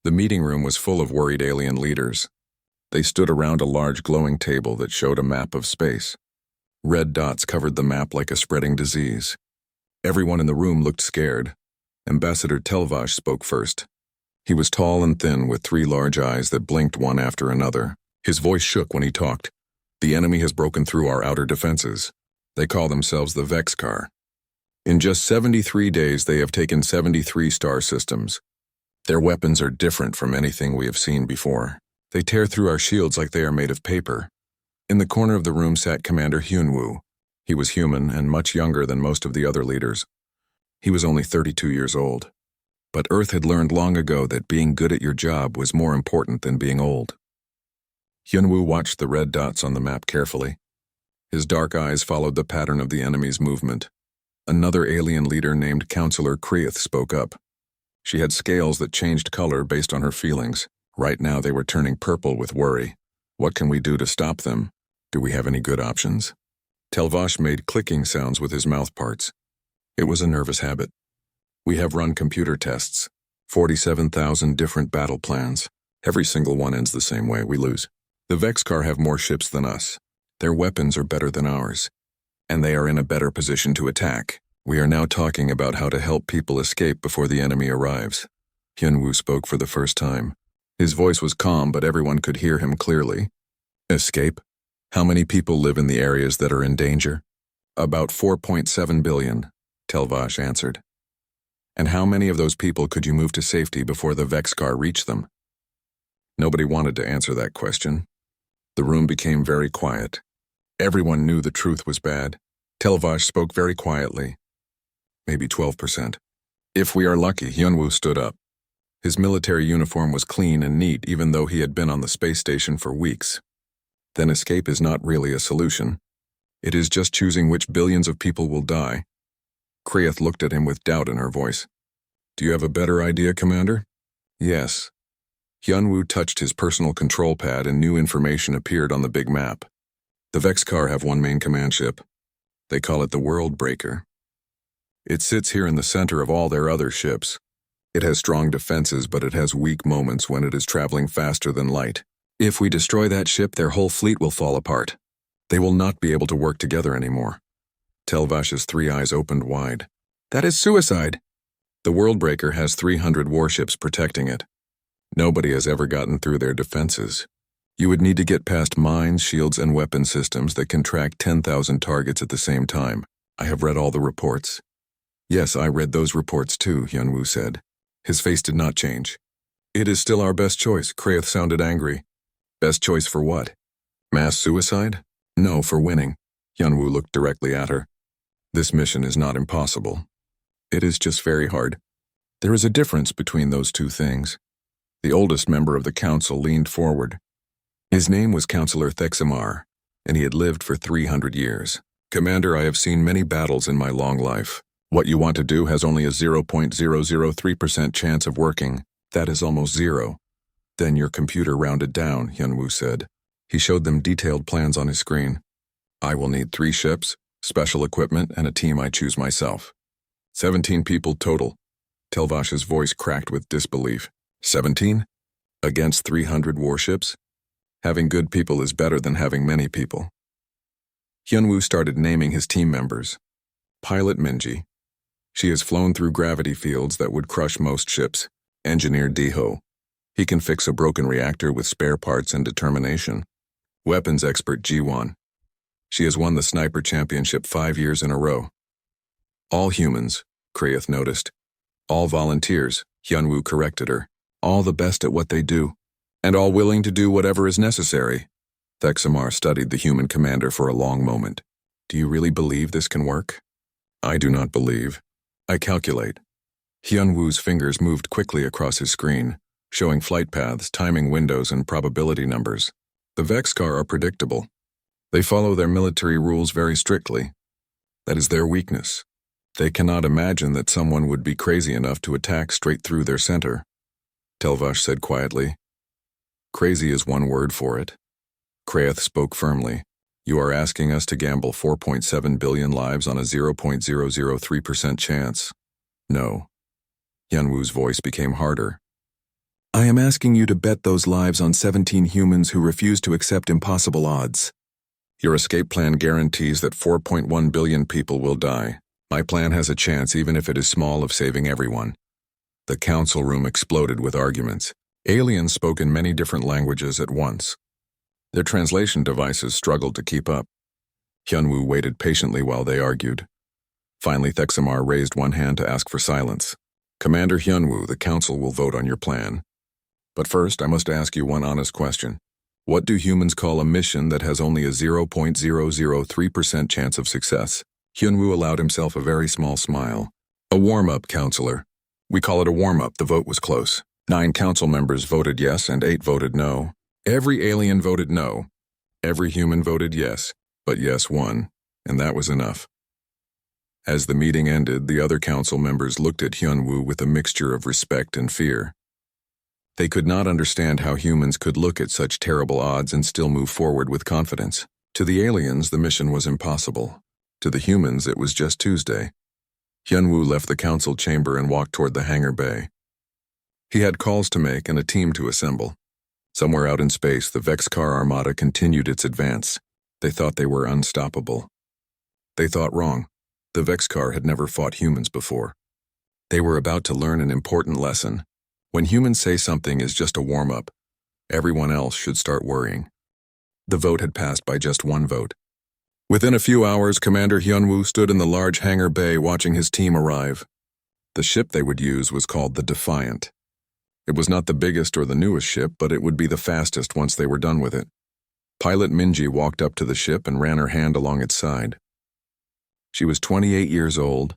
The meeting room was full of worried alien leaders. They stood around a large glowing table that showed a map of space. Red dots covered the map like a spreading disease. Everyone in the room looked scared. Ambassador Telvash spoke first. He was tall and thin with 3 large eyes that blinked one after another. His voice shook when he talked. The enemy has broken through our outer defenses. They call themselves the Vexkar. In just 73 days, they have taken 73 star systems. Their weapons are different from anything we have seen before. They tear through our shields like they are made of paper. In the corner of the room sat Commander Hyunwoo. He was human and much younger than most of the other leaders. He was only 32 years old. But Earth had learned long ago that being good at your job was more important than being old. Hyunwoo watched the red dots on the map carefully. His dark eyes followed the pattern of the enemy's movement. Another alien leader named Counselor Kreath spoke up. She had scales that changed color based on her feelings. Right now they were turning purple with worry. What can we do to stop them? Do we have any good options? Telvash made clicking sounds with his mouth parts. It was a nervous habit. We have run computer tests. 47,000 different battle plans. Every single one ends the same way. We lose. The Vexkar have more ships than us. Their weapons are better than ours. And they are in a better position to attack. We are now talking about how to help people escape before the enemy arrives. Hyunwoo spoke for the first time. His voice was calm, but everyone could hear him clearly. Escape? How many people live in the areas that are in danger? About 4.7 billion, Telvash answered. And how many of those people could you move to safety before the Vexkar reach them? Nobody wanted to answer that question. The room became very quiet. Everyone knew the truth was bad. Telvash spoke very quietly. Maybe 12%. If we are lucky, Hyunwoo stood up. His military uniform was clean and neat even though he had been on the space station for weeks. Then escape is not really a solution. It is just choosing which billions of people will die. Kreath looked at him with doubt in her voice. Do you have a better idea, Commander? Yes. Hyunwoo touched his personal control pad and new information appeared on the big map. The Vexkar have one main command ship. They call it the World Breaker. It sits here in the center of all their other ships. It has strong defenses, but it has weak moments when it is traveling faster than light. If we destroy that ship, their whole fleet will fall apart. They will not be able to work together anymore. Telvash's 3 eyes opened wide. That is suicide. The World Breaker has 300 warships protecting it. Nobody has ever gotten through their defenses. You would need to get past mines, shields, and weapon systems that can track 10,000 targets at the same time. I have read all the reports. Yes, I read those reports too, Hyunwoo said. His face did not change. It is still our best choice, Kreath sounded angry. Best choice for what? Mass suicide? No, for winning. Hyunwoo looked directly at her. This mission is not impossible. It is just very hard. There is a difference between those two things. The oldest member of the council leaned forward. His name was Counselor Thexamar, and he had lived for 300 years. Commander, I have seen many battles in my long life. What you want to do has only a 0.003% chance of working. That is almost zero. Then your computer rounded down, Hyunwoo said. He showed them detailed plans on his screen. I will need 3 ships, special equipment, and a team I choose myself. 17 people total. Telvash's voice cracked with disbelief. 17? Against 300 warships? Having good people is better than having many people. Hyunwoo started naming his team members. Pilot Minji. She has flown through gravity fields that would crush most ships. Engineer Diho. He can fix a broken reactor with spare parts and determination. Weapons expert Jiwon. She has won the sniper championship 5 years in a row. All humans, Kreath noticed. All volunteers, Hyunwoo corrected her. All the best at what they do. And all willing to do whatever is necessary. Thexamar studied the human commander for a long moment. Do you really believe this can work? I do not believe. I calculate. Hyunwoo's fingers moved quickly across his screen, showing flight paths, timing windows, and probability numbers. The Vexkar are predictable. They follow their military rules very strictly. That is their weakness. They cannot imagine that someone would be crazy enough to attack straight through their center. Telvash said quietly. Crazy is one word for it. Kreath spoke firmly. You are asking us to gamble 4.7 billion lives on a 0.003% chance. No. Hyunwoo's voice became harder. I am asking you to bet those lives on 17 humans who refuse to accept impossible odds. Your escape plan guarantees that 4.1 billion people will die. My plan has a chance, even if it is small, of saving everyone. The council room exploded with arguments. Aliens spoke in many different languages at once. Their translation devices struggled to keep up. Hyunwoo waited patiently while they argued. Finally, Thexamar raised one hand to ask for silence. Commander Hyunwoo, the council will vote on your plan. But first, I must ask you one honest question. What do humans call a mission that has only a 0.003% chance of success? Hyunwoo allowed himself a very small smile. A warm-up, counselor. We call it a warm-up. The vote was close. 9 council members voted yes and 8 voted no. Every alien voted no. Every human voted yes, but yes won, and that was enough. As the meeting ended, the other council members looked at Hyunwoo with a mixture of respect and fear. They could not understand how humans could look at such terrible odds and still move forward with confidence. To the aliens, the mission was impossible. To the humans, it was just Tuesday. Hyunwoo left the council chamber and walked toward the hangar bay. He had calls to make and a team to assemble. Somewhere out in space, the Vexcar Armada continued its advance. They thought they were unstoppable. They thought wrong. The Vexcar had never fought humans before. They were about to learn an important lesson. When humans say something is just a warm-up, everyone else should start worrying. The vote had passed by just one vote. Within a few hours, Commander Hyunwoo stood in the large hangar bay watching his team arrive. The ship they would use was called the Defiant. It was not the biggest or the newest ship, but it would be the fastest once they were done with it. Pilot Minji walked up to the ship and ran her hand along its side. She was 28 years old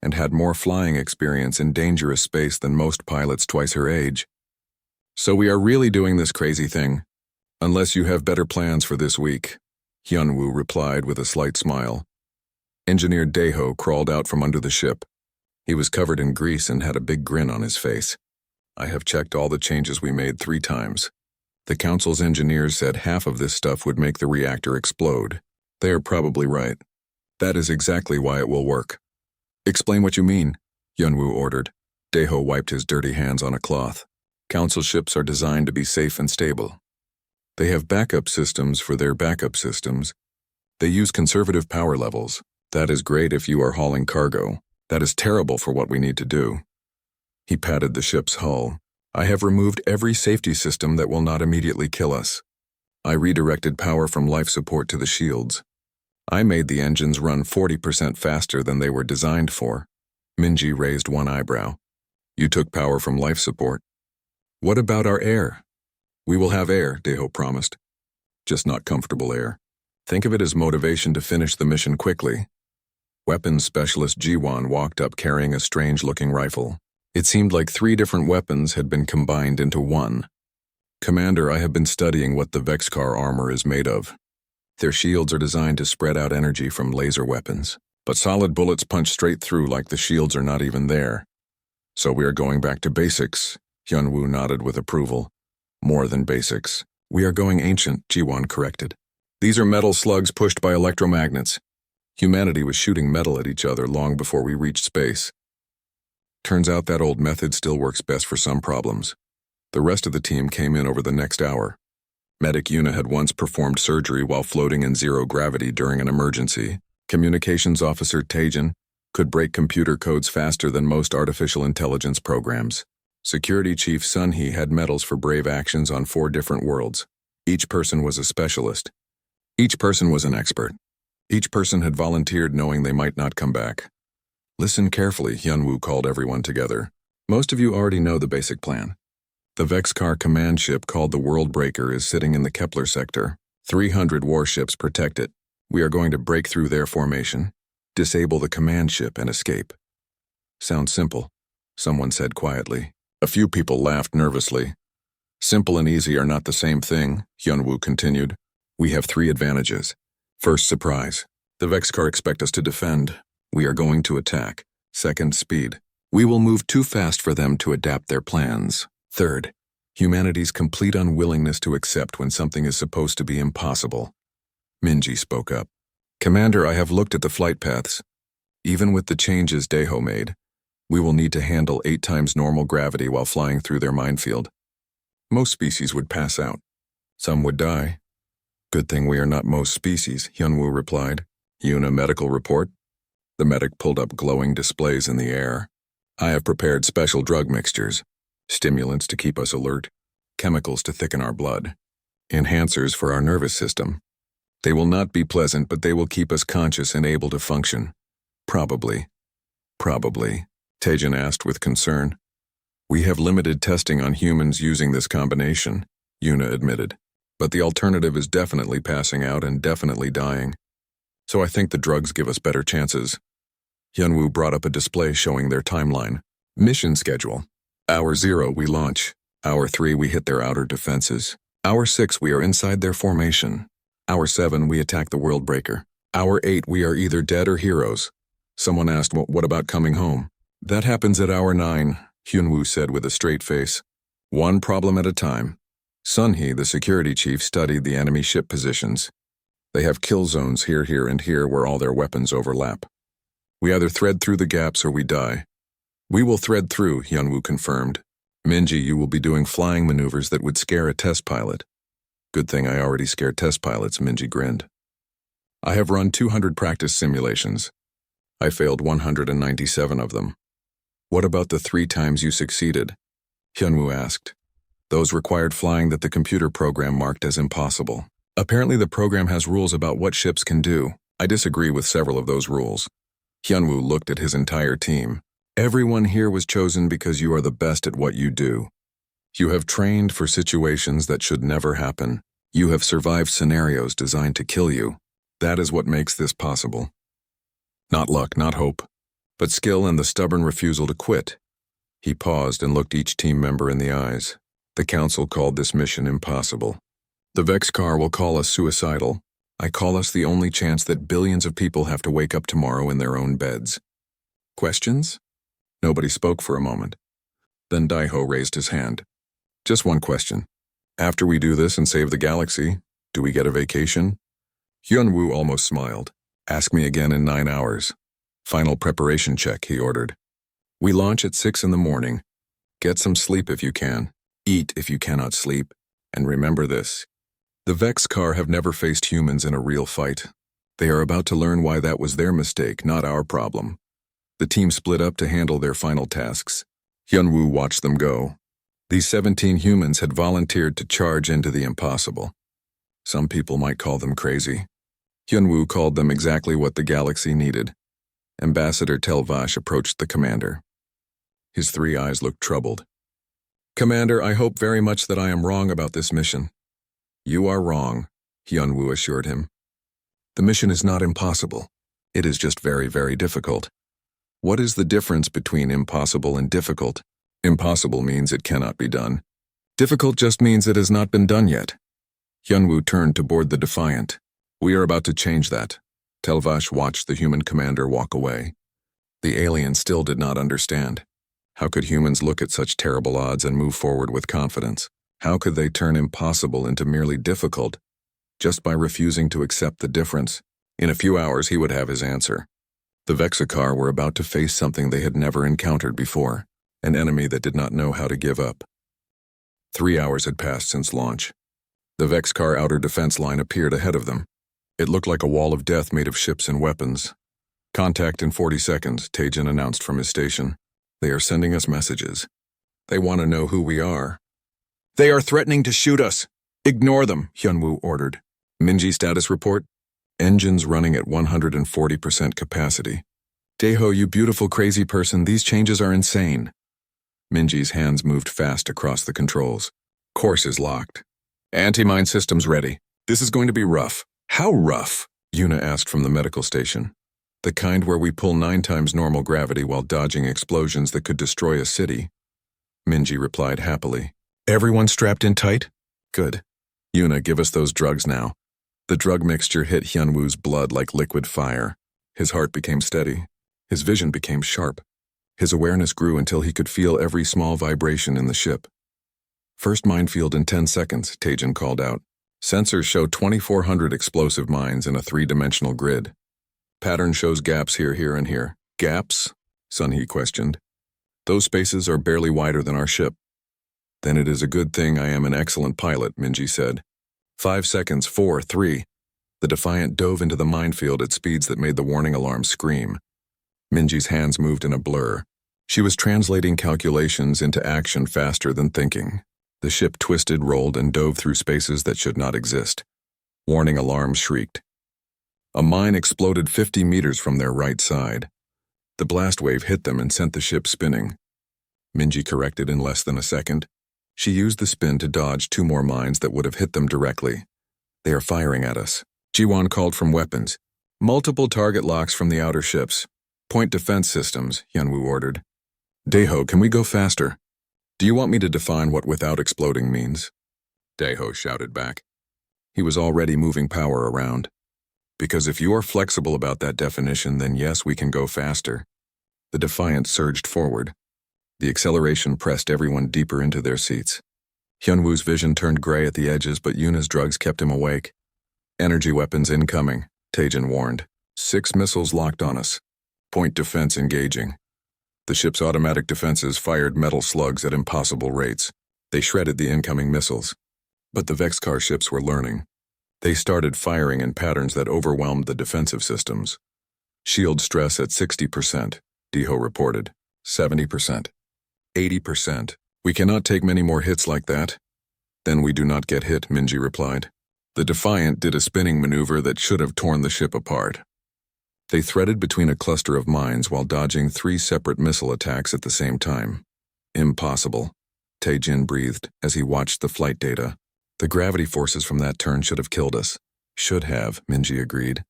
and had more flying experience in dangerous space than most pilots twice her age. So we are really doing this crazy thing, unless you have better plans for this week, Hyunwoo replied with a slight smile. Engineer Daeho crawled out from under the ship. He was covered in grease and had a big grin on his face. I have checked all the changes we made 3 times. The council's engineers said half of this stuff would make the reactor explode. They are probably right. That is exactly why it will work. Explain what you mean, Hyunwoo ordered. Daeho wiped his dirty hands on a cloth. Council ships are designed to be safe and stable. They have backup systems for their backup systems. They use conservative power levels. That is great if you are hauling cargo. That is terrible for what we need to do. He patted the ship's hull. I have removed every safety system that will not immediately kill us. I redirected power from life support to the shields. I made the engines run 40% faster than they were designed for. Minji raised one eyebrow. You took power from life support. What about our air? We will have air, Daeho promised. Just not comfortable air. Think of it as motivation to finish the mission quickly. Weapons specialist Jiwon walked up carrying a strange-looking rifle. It seemed like 3 different weapons had been combined into one. Commander, I have been studying what the Vexcar armor is made of. Their shields are designed to spread out energy from laser weapons, but solid bullets punch straight through like the shields are not even there. So we are going back to basics, Hyunwoo nodded with approval. More than basics. We are going ancient, Jiwon corrected. These are metal slugs pushed by electromagnets. Humanity was shooting metal at each other long before we reached space. Turns out that old method still works best for some problems. The rest of the team came in over the next hour. Medic Yuna had once performed surgery while floating in zero gravity during an emergency. Communications Officer Taejin could break computer codes faster than most artificial intelligence programs. Security Chief Sunhee had medals for brave actions on 4 different worlds. Each person was a specialist. Each person was an expert. Each person had volunteered knowing they might not come back. Listen carefully, Hyunwoo called everyone together. Most of you already know the basic plan. The Vexcar command ship called the World Breaker is sitting in the Kepler sector. 300 warships protect it. We are going to break through their formation, disable the command ship, and escape. Sounds simple, someone said quietly. A few people laughed nervously. Simple and easy are not the same thing, Hyunwoo continued. We have 3 advantages. First, surprise. The Vexcar expect us to defend. We are going to attack. Second, speed. We will move too fast for them to adapt their plans. Third, humanity's complete unwillingness to accept when something is supposed to be impossible. Minji spoke up. Commander, I have looked at the flight paths. Even with the changes Daeho made, we will need to handle 8 times normal gravity while flying through their minefield. Most species would pass out. Some would die. Good thing we are not most species, Hyunwoo replied. Yuna, medical report? The medic pulled up glowing displays in the air. I have prepared special drug mixtures, stimulants to keep us alert, chemicals to thicken our blood, enhancers for our nervous system. They will not be pleasant, but they will keep us conscious and able to function. Probably. Taejin asked with concern. We have limited testing on humans using this combination, Yuna admitted. But the alternative is definitely passing out and definitely dying. So I think the drugs give us better chances. Hyunwoo brought up a display showing their timeline. Mission schedule. Hour 0 we launch. Hour 3 we hit their outer defenses. Hour 6 we are inside their formation. Hour 7 we attack the world breaker. Hour 8 we are either dead or heroes. Someone asked, what about coming home? That happens at hour 9, Hyunwoo said with a straight face. One problem at a time. Sunhee, the security chief, studied the enemy ship positions. They have kill zones here, and here where all their weapons overlap. We either thread through the gaps or we die. We will thread through, Hyunwoo confirmed. Minji, you will be doing flying maneuvers that would scare a test pilot. Good thing I already scared test pilots, Minji grinned. I have run 200 practice simulations. I failed 197 of them. What about the 3 times you succeeded? Hyunwoo asked. Those required flying that the computer program marked as impossible. Apparently the program has rules about what ships can do. I disagree with several of those rules. Hyunwoo looked at his entire team. Everyone here was chosen because you are the best at what you do. You have trained for situations that should never happen. You have survived scenarios designed to kill you. That is what makes this possible. Not luck, not hope, but skill and the stubborn refusal to quit. He paused and looked each team member in the eyes. The council called this mission impossible. The Vex car will call us suicidal. I call us the only chance that billions of people have to wake up tomorrow in their own beds. Questions? Nobody spoke for a moment. Then Daiho raised his hand. Just one question. After we do this and save the galaxy, do we get a vacation? Hyunwoo almost smiled. Ask me again in 9 hours. Final preparation check, he ordered. We launch at 6 in the morning. Get some sleep if you can. Eat if you cannot sleep. And remember this. The Vex car have never faced humans in a real fight. They are about to learn why that was their mistake, not our problem. The team split up to handle their final tasks. Hyunwoo watched them go. These 17 humans had volunteered to charge into the impossible. Some people might call them crazy. Hyunwoo called them exactly what the galaxy needed. Ambassador Telvash approached the commander. His 3 eyes looked troubled. Commander, I hope very much that I am wrong about this mission. You are wrong, Hyunwoo assured him. The mission is not impossible. It is just very, very difficult. What is the difference between impossible and difficult? Impossible means it cannot be done. Difficult just means it has not been done yet. Hyunwoo turned to board the Defiant. We are about to change that. Telvash watched the human commander walk away. The alien still did not understand. How could humans look at such terrible odds and move forward with confidence? How could they turn impossible into merely difficult, just by refusing to accept the difference? In a few hours he would have his answer. The Vexikar were about to face something they had never encountered before, an enemy that did not know how to give up. 3 hours had passed since launch. The Vexikar outer defense line appeared ahead of them. It looked like a wall of death made of ships and weapons. Contact in 40 seconds, Taejin announced from his station. They are sending us messages. They want to know who we are. They are threatening to shoot us. Ignore them, Hyunwoo ordered. Minji status report. Engines running at 140% capacity. Daeho, you beautiful crazy person, these changes are insane. Minji's hands moved fast across the controls. Course is locked. Anti-mine systems ready. This is going to be rough. How rough? Yuna asked from the medical station. The kind where we pull 9 times normal gravity while dodging explosions that could destroy a city. Minji replied happily. Everyone strapped in tight? Good. Yuna, give us those drugs now. The drug mixture hit Hyunwoo's blood like liquid fire. His heart became steady. His vision became sharp. His awareness grew until he could feel every small vibration in the ship. First minefield in 10 seconds, Taejin called out. Sensors show 2,400 explosive mines in a 3-dimensional grid. Pattern shows gaps here, and here. Gaps? Sunhee questioned. Those spaces are barely wider than our ship. Then it is a good thing I am an excellent pilot, Minji said. 5 seconds, 4, 3. The Defiant dove into the minefield at speeds that made the warning alarm scream. Minji's hands moved in a blur. She was translating calculations into action faster than thinking. The ship twisted, rolled, and dove through spaces that should not exist. Warning alarms shrieked. A mine exploded 50 meters from their right side. The blast wave hit them and sent the ship spinning. Minji corrected in less than a second. She used the spin to dodge 2 more mines that would have hit them directly. They are firing at us. Jiwon called from weapons. Multiple target locks from the outer ships. Point defense systems, Hyunwoo ordered. Daeho, can we go faster? Do you want me to define what without exploding means? Daeho shouted back. He was already moving power around. Because if you are flexible about that definition, then yes, we can go faster. The Defiant surged forward. The acceleration pressed everyone deeper into their seats. Hyunwoo's vision turned gray at the edges, but Yuna's drugs kept him awake. Energy weapons incoming, Taejin warned. 6 missiles locked on us. Point defense engaging. The ship's automatic defenses fired metal slugs at impossible rates. They shredded the incoming missiles. But the Vexcar ships were learning. They started firing in patterns that overwhelmed the defensive systems. Shield stress at 60%, Daeho reported. 70%. 80%. We cannot take many more hits like that. Then we do not get hit, Minji replied. The Defiant did a spinning maneuver that should have torn the ship apart. They threaded between a cluster of mines while dodging 3 separate missile attacks at the same time. Impossible, Taejin breathed as he watched the flight data. The gravity forces from that turn should have killed us. Should have, Minji agreed.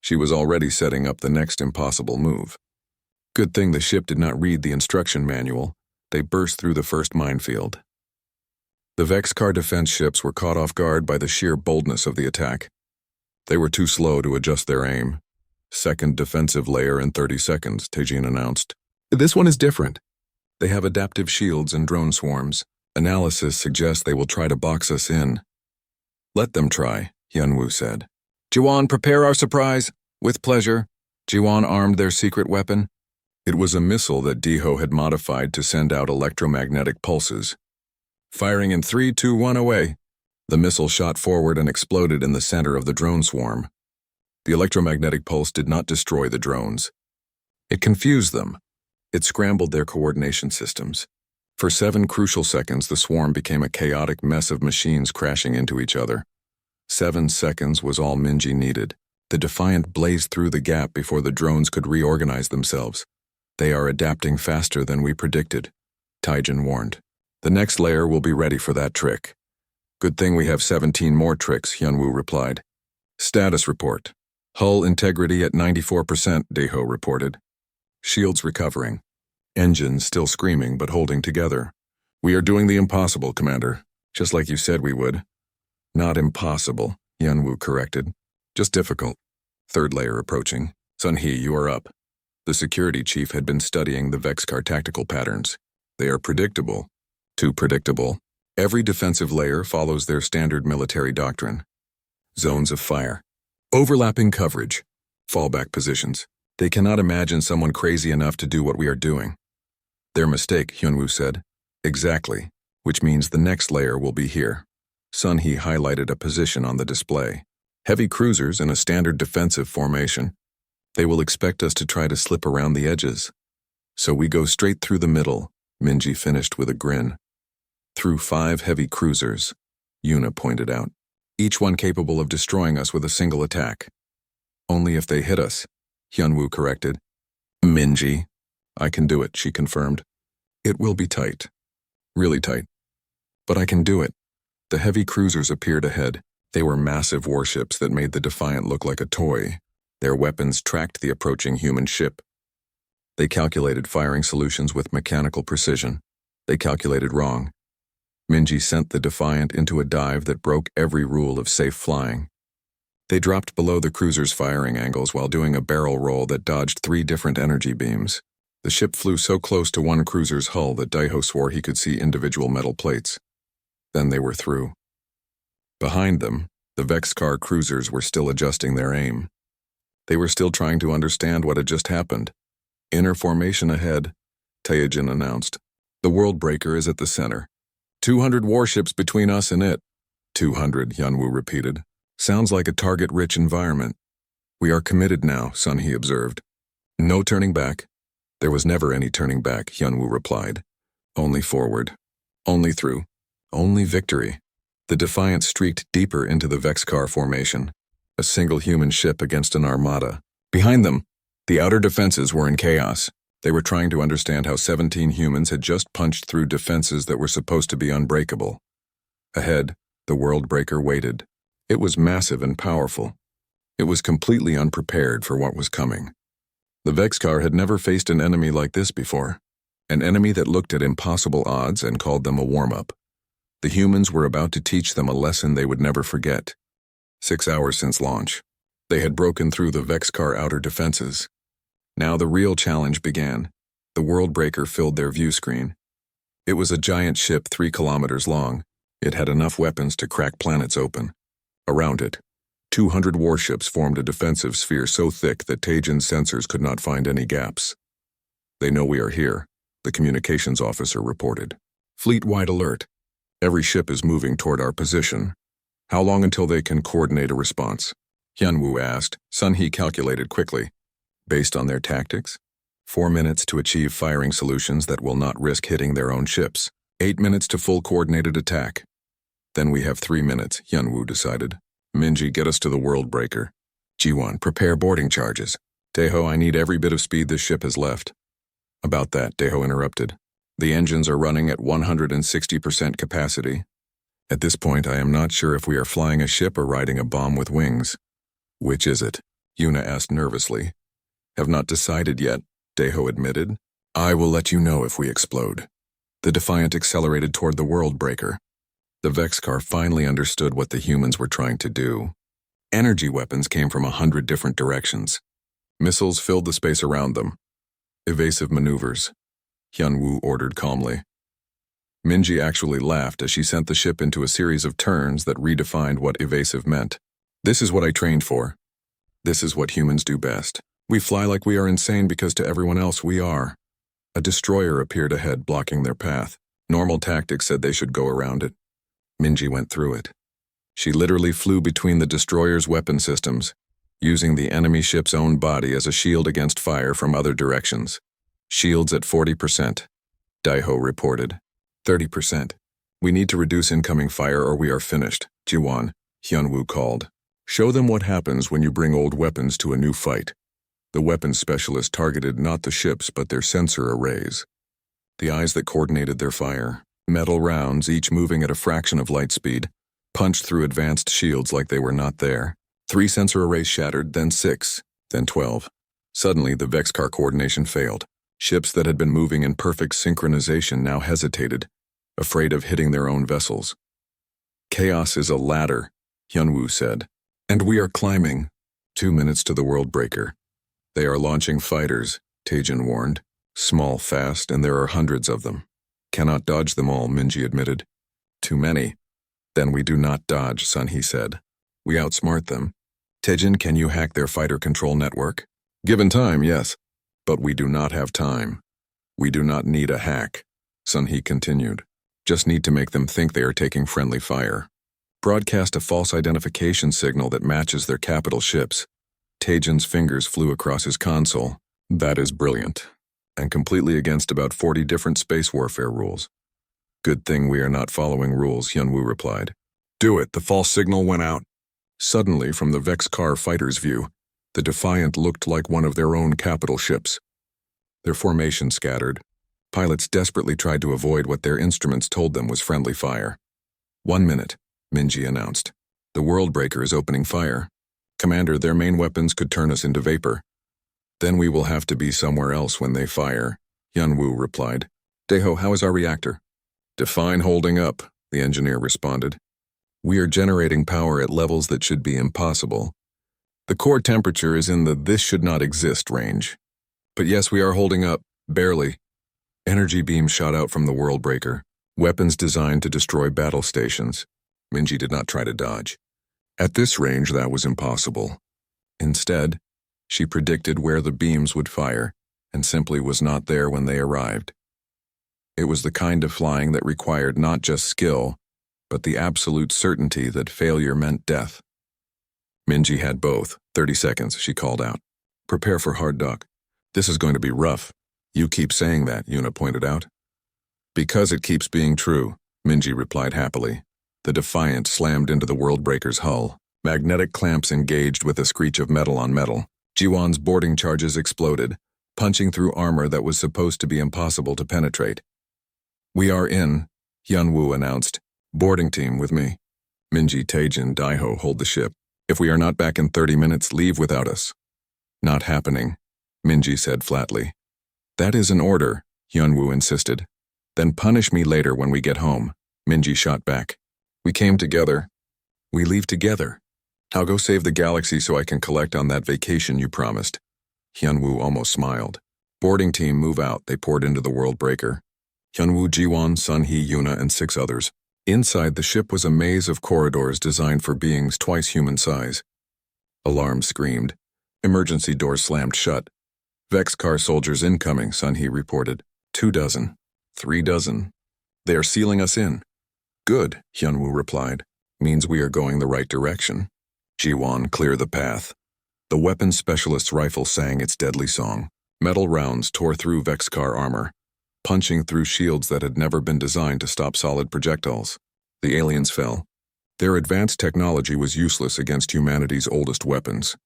She was already setting up the next impossible move. Good thing the ship did not read the instruction manual. They burst through the first minefield. The Vexcar defense ships were caught off guard by the sheer boldness of the attack. They were too slow to adjust their aim. Second defensive layer in 30 seconds, Taejin announced. This one is different. They have adaptive shields and drone swarms. Analysis suggests they will try to box us in. Let them try, Hyunwoo said. Jiwon, prepare our surprise. With pleasure. Jiwon armed their secret weapon. It was a missile that Daeho had modified to send out electromagnetic pulses. Firing in 3, 2, 1, away. The missile shot forward and exploded in the center of the drone swarm. The electromagnetic pulse did not destroy the drones. It confused them. It scrambled their coordination systems. For 7 crucial seconds, the swarm became a chaotic mess of machines crashing into each other. 7 seconds was all Minji needed. The Defiant blazed through the gap before the drones could reorganize themselves. They are adapting faster than we predicted, Taejin warned. The next layer will be ready for that trick. Good thing we have 17 more tricks, Hyunwoo replied. Status report. Hull integrity at 94%, Daeho reported. Shields recovering. Engines still screaming but holding together. We are doing the impossible, Commander. Just like you said we would. Not impossible, Hyunwoo corrected. Just difficult. Third layer approaching. Sun-hee, you are up. The security chief had been studying the Vexcar tactical patterns. They are predictable. Too predictable. Every defensive layer follows their standard military doctrine. Zones of fire. Overlapping coverage. Fallback positions. They cannot imagine someone crazy enough to do what we are doing. Their mistake, Hyunwoo said. Exactly. Which means the next layer will be here. Sun-hee highlighted a position on the display. Heavy cruisers in a standard defensive formation. They will expect us to try to slip around the edges. So we go straight through the middle, Minji finished with a grin. Through 5 heavy cruisers, Yuna pointed out. Each one capable of destroying us with a single attack. Only if they hit us, Hyunwoo corrected. Minji. I can do it, she confirmed. It will be tight. Really tight. But I can do it. The heavy cruisers appeared ahead. They were massive warships that made the Defiant look like a toy. Their weapons tracked the approaching human ship. They calculated firing solutions with mechanical precision. They calculated wrong. Minji sent the Defiant into a dive that broke every rule of safe flying. They dropped below the cruiser's firing angles while doing a barrel roll that dodged 3 different energy beams. The ship flew so close to one cruiser's hull that Daeho swore he could see individual metal plates. Then they were through. Behind them, the Vexcar cruisers were still adjusting their aim. They were still trying to understand what had just happened. Inner formation ahead, Taejin announced. The world breaker is at the center. 200 warships between us and it. 200, Yanwu repeated. Sounds like a target-rich environment. We are committed now, Sun He observed. No turning back. There was never any turning back, Yanwu replied. Only forward. Only through. Only victory. The Defiant streaked deeper into the Vexcar formation. A single human ship against an armada. Behind them, the outer defenses were in chaos. They were trying to understand how 17 humans had just punched through defenses that were supposed to be unbreakable. Ahead, the World Breaker waited. It was massive and powerful. It was completely unprepared for what was coming. The Vexcar had never faced an enemy like this before. An enemy that looked at impossible odds and called them a warm-up. The humans were about to teach them a lesson they would never forget. 6 hours since launch, they had broken through the Vexcar outer defenses. Now the real challenge began. The World Breaker filled their view screen. It was a giant ship 3 kilometers long. It had enough weapons to crack planets open. Around it, 200 warships formed a defensive sphere so thick that Tajin's sensors could not find any gaps. They know we are here, the communications officer reported. Fleet-wide alert. Every ship is moving toward our position. How long until they can coordinate a response? Hyunwoo asked. Sun He calculated quickly. Based on their tactics? 4 minutes to achieve firing solutions that will not risk hitting their own ships. 8 minutes to full coordinated attack. Then we have 3 minutes, Hyunwoo decided. Minji, get us to the World Breaker. Jiwon, prepare boarding charges. Daeho, I need every bit of speed this ship has left. About that, Daeho interrupted. The engines are running at 160% capacity. At this point, I am not sure if we are flying a ship or riding a bomb with wings. Which is it? Yuna asked nervously. Have not decided yet, Daeho admitted. I will let you know if we explode. The Defiant accelerated toward the World Breaker. The Vexcar finally understood what the humans were trying to do. Energy weapons came from 100 different directions. Missiles filled the space around them. Evasive maneuvers, Hyunwoo ordered calmly. Minji actually laughed as she sent the ship into a series of turns that redefined what evasive meant. This is what I trained for. This is what humans do best. We fly like we are insane because to everyone else we are. A destroyer appeared ahead, blocking their path. Normal tactics said they should go around it. Minji went through it. She literally flew between the destroyer's weapon systems, using the enemy ship's own body as a shield against fire from other directions. Shields at 40%. Daeho reported. 30%. We need to reduce incoming fire or we are finished, Jiwon, Hyunwoo called. Show them what happens when you bring old weapons to a new fight. The weapons specialist targeted not the ships but their sensor arrays. The eyes that coordinated their fire, metal rounds each moving at a fraction of light speed, punched through advanced shields like they were not there. 3 sensor arrays shattered, then 6, then 12. Suddenly, the Vexcar coordination failed. Ships that had been moving in perfect synchronization now hesitated, afraid of hitting their own vessels. Chaos is a ladder, Hyunwoo said. And we are climbing. 2 minutes to the World Breaker. They are launching fighters, Taejin warned. Small, fast, and there are hundreds of them. Cannot dodge them all, Minji admitted. Too many. Then we do not dodge, Sun He said. We outsmart them. Taejin, can you hack their fighter control network? Given time, yes. But we do not have time. We do not need a hack, Sun He continued. Just need to make them think they are taking friendly fire. Broadcast a false identification signal that matches their capital ships. Taejin's fingers flew across his console. That is brilliant. And completely against about 40 different space warfare rules. Good thing we are not following rules, Hyunwoo replied. Do it, the false signal went out. Suddenly, from the Vexcar fighter's view, the Defiant looked like one of their own capital ships. Their formation scattered. Pilots desperately tried to avoid what their instruments told them was friendly fire. 1 minute, Minji announced. The World Breaker is opening fire. Commander, their main weapons could turn us into vapor. Then we will have to be somewhere else when they fire, Hyunwoo replied. Daeho, how is our reactor? Define holding up, the engineer responded. We are generating power at levels that should be impossible. The core temperature is in the this should not exist range. But yes, we are holding up, barely. Energy beams shot out from the World Breaker, weapons designed to destroy battle stations. Minji did not try to dodge. At this range, that was impossible. Instead, she predicted where the beams would fire, and simply was not there when they arrived. It was the kind of flying that required not just skill, but the absolute certainty that failure meant death. Minji had both. 30 seconds, she called out. Prepare for hard dock. This is going to be rough. You keep saying that, Yuna pointed out. Because it keeps being true, Minji replied happily. The Defiant slammed into the Worldbreaker's hull. Magnetic clamps engaged with a screech of metal on metal. Jiwan's boarding charges exploded, punching through armor that was supposed to be impossible to penetrate. We are in, Hyunwoo announced. Boarding team with me. Minji, Taejin, Daiho hold the ship. If we are not back in 30 minutes, leave without us. Not happening, Minji said flatly. That is an order, Hyunwoo insisted. Then punish me later when we get home, Minji shot back. We came together. We leave together. I'll go save the galaxy so I can collect on that vacation you promised. Hyunwoo almost smiled. Boarding team move out, they poured into the Worldbreaker. Hyunwoo, Jiwon, Sunhee, Yuna, and 6 others. Inside the ship was a maze of corridors designed for beings twice human size. Alarms screamed. Emergency doors slammed shut. Vex-Car soldiers incoming, Sunhee reported. 2 dozen. 3 dozen. They are sealing us in. Good, Hyunwoo replied. Means we are going the right direction. Jiwon, clear the path. The weapons specialist's rifle sang its deadly song. Metal rounds tore through Vex-Car armor, punching through shields that had never been designed to stop solid projectiles. The aliens fell. Their advanced technology was useless against humanity's oldest weapons.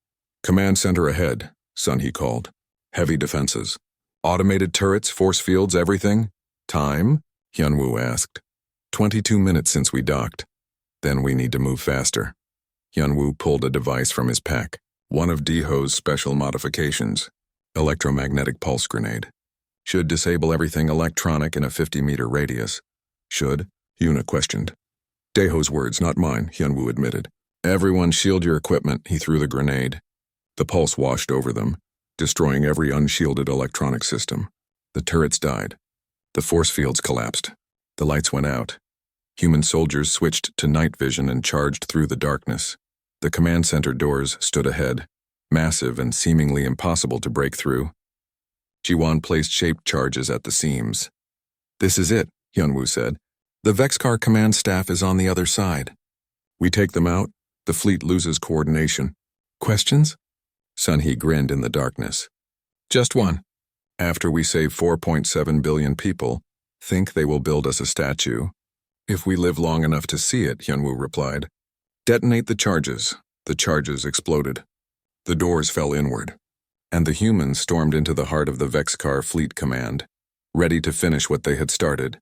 Command center ahead, Sunhee called. Heavy defenses. Automated turrets, force fields, everything? Time? Hyunwoo asked. 22 minutes since we docked. Then we need to move faster. Hyunwoo pulled a device from his pack. One of Deho's special modifications. Electromagnetic pulse grenade. Should disable everything electronic in a 50-meter radius. Should? Yuna questioned. Deho's words, not mine, Hyunwoo admitted. Everyone shield your equipment, he threw the grenade. The pulse washed over them, destroying every unshielded electronic system. The turrets died. The force fields collapsed. The lights went out. Human soldiers switched to night vision and charged through the darkness. The command center doors stood ahead, massive and seemingly impossible to break through. Jiwon placed shaped charges at the seams. This is it, Hyunwoo said. The Vex-Car command staff is on the other side. We take them out, the fleet loses coordination. Questions? Sunhee grinned in the darkness. Just one. After we save 4.7 billion people, think they will build us a statue. If we live long enough to see it, Hyunwoo replied. Detonate the charges. The charges exploded. The doors fell inward, and the humans stormed into the heart of the Vex-Car fleet command, ready to finish what they had started.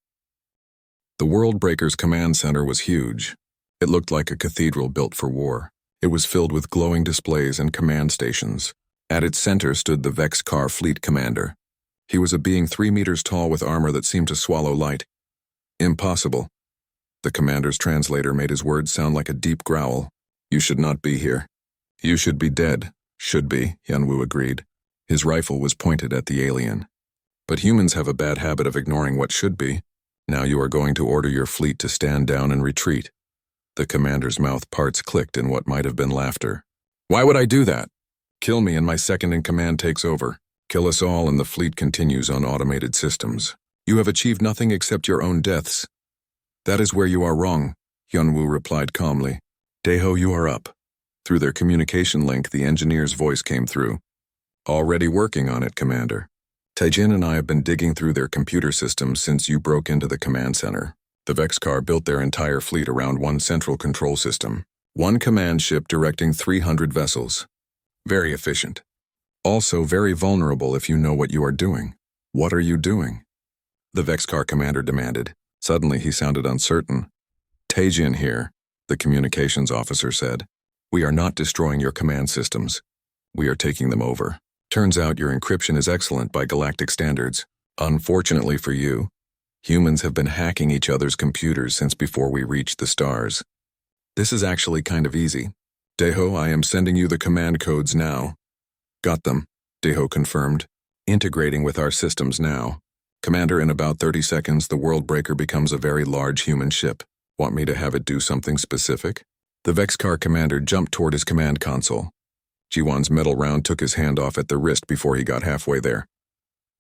The Worldbreaker's command center was huge. It looked like a cathedral built for war. It was filled with glowing displays and command stations. At its center stood the Vex-Car fleet commander. He was a being 3 meters tall with armor that seemed to swallow light. Impossible. The commander's translator made his words sound like a deep growl. You should not be here. You should be dead. Should be, Hyunwoo agreed. His rifle was pointed at the alien. But humans have a bad habit of ignoring what should be. Now you are going to order your fleet to stand down and retreat. The commander's mouth parts clicked in what might have been laughter. Why would I do that? Kill me and my second-in-command takes over. Kill us all and the fleet continues on automated systems. You have achieved nothing except your own deaths. That is where you are wrong, Hyunwoo replied calmly. Daeho, you are up. Through their communication link, the engineer's voice came through. Already working on it, Commander. Taejin and I have been digging through their computer systems since you broke into the command center. The Vex-Car built their entire fleet around one central control system. One command ship directing 300 vessels. Very efficient. Also very vulnerable if you know what you are doing. What are you doing? The Vex-Car commander demanded. Suddenly he sounded uncertain. Taejin here, the communications officer said. We are not destroying your command systems. We are taking them over. Turns out your encryption is excellent by galactic standards. Unfortunately for you, humans have been hacking each other's computers since before we reached the stars. This is actually kind of easy. Daeho, I am sending you the command codes now. Got them, Daeho confirmed. Integrating with our systems now. Commander, in about 30 seconds, the Worldbreaker becomes a very large human ship. Want me to have it do something specific? The Vex-Car commander jumped toward his command console. Jiwon's metal round took his hand off at the wrist before he got halfway there.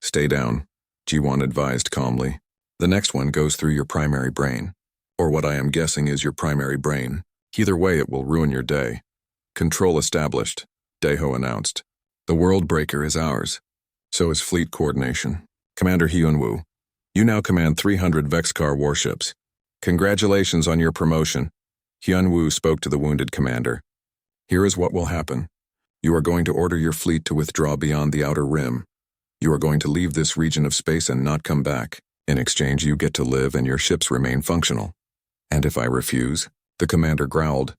Stay down, Jiwon advised calmly. The next one goes through your primary brain, or what I am guessing is your primary brain. Either way, it will ruin your day. Control established, Daeho announced. The world breaker is ours. So is fleet coordination. Commander Hyunwoo, you now command 300 Vexcar warships. Congratulations on your promotion. Hyunwoo spoke to the wounded commander. Here is what will happen. You are going to order your fleet to withdraw beyond the outer rim. You are going to leave this region of space and not come back. In exchange, you get to live and your ships remain functional. And if I refuse? The commander growled.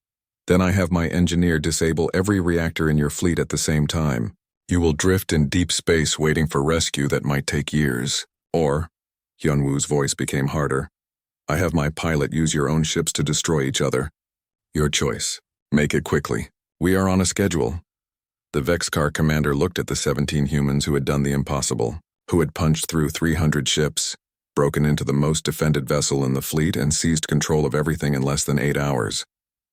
Then I have my engineer disable every reactor in your fleet at the same time. You will drift in deep space waiting for rescue that might take years. Or, Hyunwoo's voice became harder, I have my pilot use your own ships to destroy each other. Your choice. Make it quickly. We are on a schedule. The Vexcar commander looked at the 17 humans who had done the impossible, who had punched through 300 ships, broken into the most defended vessel in the fleet and seized control of everything in less than 8 hours.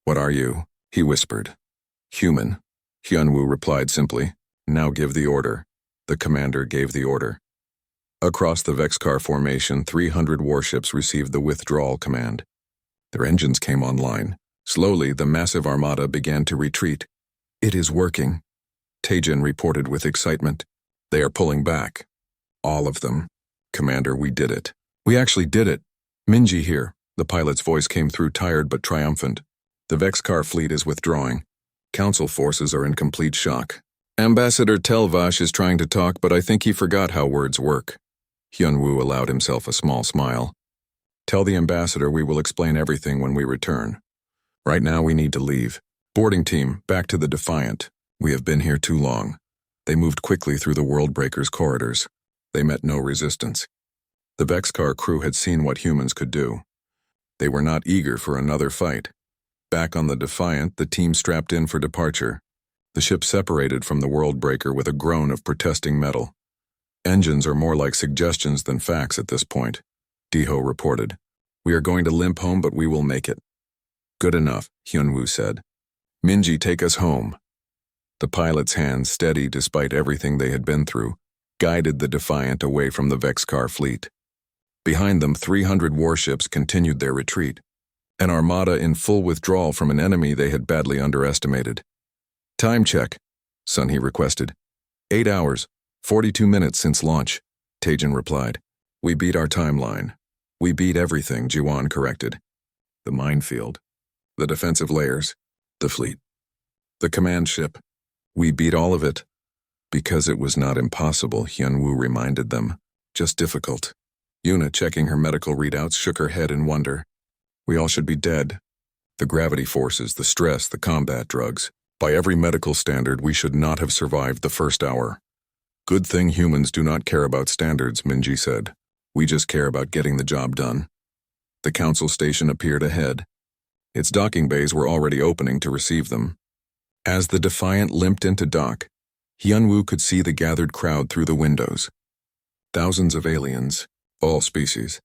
What are you? He whispered. Human. Hyunwoo replied simply. Now give the order. The commander gave the order. Across the Vexcar formation, 300 warships received the withdrawal command. Their engines came online. Slowly, the massive armada began to retreat. It is working, Taejin reported with excitement. They are pulling back. All of them. Commander, we did it. We actually did it. Minji here. The pilot's voice came through tired but triumphant. The Vexcar fleet is withdrawing. Council forces are in complete shock. Ambassador Telvash is trying to talk, but I think he forgot how words work. Hyunwoo allowed himself a small smile. Tell the ambassador we will explain everything when we return. Right now we need to leave. Boarding team, back to the Defiant. We have been here too long. They moved quickly through the World Breaker's corridors. They met no resistance. The Vexcar crew had seen what humans could do. They were not eager for another fight. Back on the Defiant, the team strapped in for departure. The ship separated from the World Breaker with a groan of protesting metal. Engines are more like suggestions than facts at this point, Daeho reported. We are going to limp home, but we will make it. Good enough, Hyunwoo said. Minji, take us home. The pilot's hands, steady despite everything they had been through, guided the Defiant away from the Vexcar fleet. Behind them, 300 warships continued their retreat, an armada in full withdrawal from an enemy they had badly underestimated. Time check, Sunhee requested. 8 hours, 42 minutes since launch, Taejin replied. We beat our timeline. We beat everything, Jiwon corrected. The minefield, the defensive layers, the fleet, the command ship. We beat all of it. Because it was not impossible, Hyunwoo reminded them. Just difficult. Yuna, checking her medical readouts, shook her head in wonder. We all should be dead. The gravity forces, the stress, the combat drugs. By every medical standard, we should not have survived the first hour. Good thing humans do not care about standards, Minji said. We just care about getting the job done. The council station appeared ahead. Its docking bays were already opening to receive them. As the Defiant limped into dock, Hyunwoo could see the gathered crowd through the windows. Thousands of aliens, all species,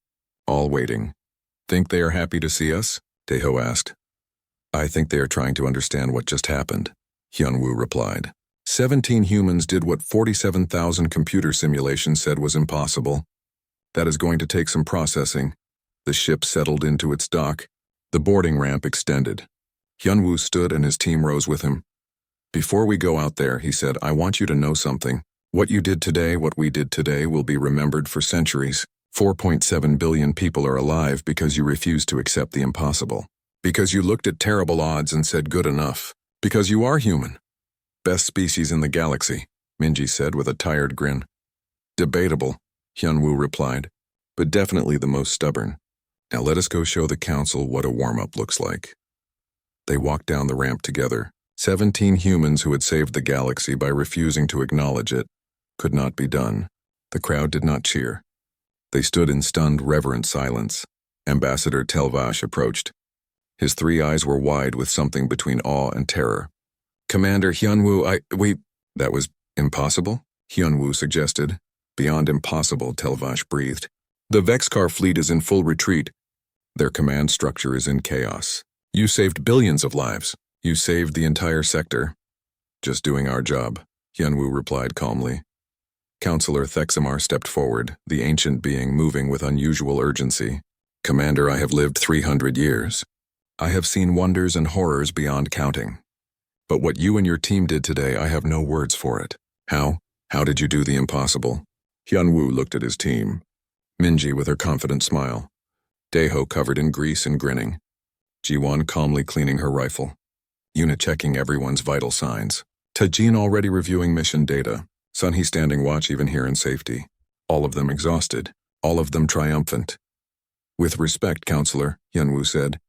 all waiting. Think they are happy to see us? Daeho asked. I think they are trying to understand what just happened, Hyunwoo replied. 17 humans did what 47,000 computer simulations said was impossible. That is going to take some processing. The ship settled into its dock. The boarding ramp extended. Hyunwoo stood and his team rose with him. Before we go out there, he said, I want you to know something. What you did today, what we did today, will be remembered for centuries. 4.7 billion people are alive because you refused to accept the impossible. Because you looked at terrible odds and said good enough. Because you are human. Best species in the galaxy, Minji said with a tired grin. Debatable, Hyunwoo replied, but definitely the most stubborn. Now let us go show the council what a warm-up looks like. They walked down the ramp together. 17 humans who had saved the galaxy by refusing to acknowledge it. Could not be done. The crowd did not cheer. They stood in stunned, reverent silence. Ambassador Telvash approached. His 3 eyes were wide with something between awe and terror. Commander Hyunwoo, that was impossible? Hyunwoo suggested. Beyond impossible, Telvash breathed. The Vexcar fleet is in full retreat. Their command structure is in chaos. You saved billions of lives. You saved the entire sector. Just doing our job, Hyunwoo replied calmly. Counselor Thexamar stepped forward, the ancient being moving with unusual urgency. Commander, I have lived 300 years. I have seen wonders and horrors beyond counting. But what you and your team did today, I have no words for it. How? How did you do the impossible? Hyunwoo looked at his team. Minji with her confident smile. Daeho covered in grease and grinning. Jiwon calmly cleaning her rifle. Yuna checking everyone's vital signs. Tajin already reviewing mission data. Sunhee standing watch even here in safety. All of them exhausted. All of them triumphant. With respect, Counselor, Hyunwoo said.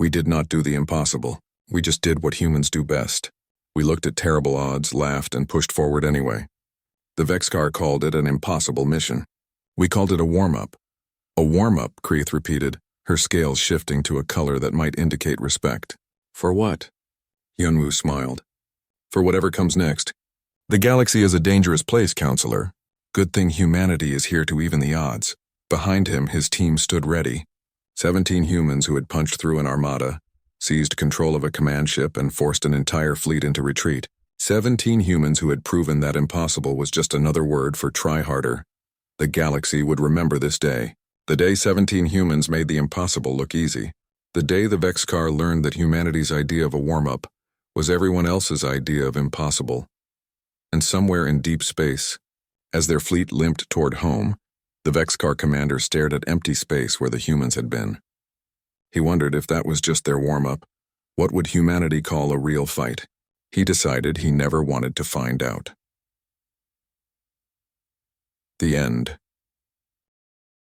We did not do the impossible. We just did what humans do best. We looked at terrible odds, laughed, and pushed forward anyway. The Vexcar called it an impossible mission. We called it a warm-up. A warm-up, Kreeth repeated, her scales shifting to a color that might indicate respect. For what? Hyunwoo smiled. For whatever comes next. The galaxy is a dangerous place, Counselor. Good thing humanity is here to even the odds. Behind him, his team stood ready. 17 humans who had punched through an armada, seized control of a command ship, and forced an entire fleet into retreat. 17 humans who had proven that impossible was just another word for try harder. The galaxy would remember this day. The day 17 humans made the impossible look easy. The day the Vexcar learned that humanity's idea of a warm-up was everyone else's idea of impossible. And somewhere in deep space, as their fleet limped toward home, the Vexcar commander stared at empty space where the humans had been. He wondered if that was just their warm-up. What would humanity call a real fight? He decided he never wanted to find out. The end.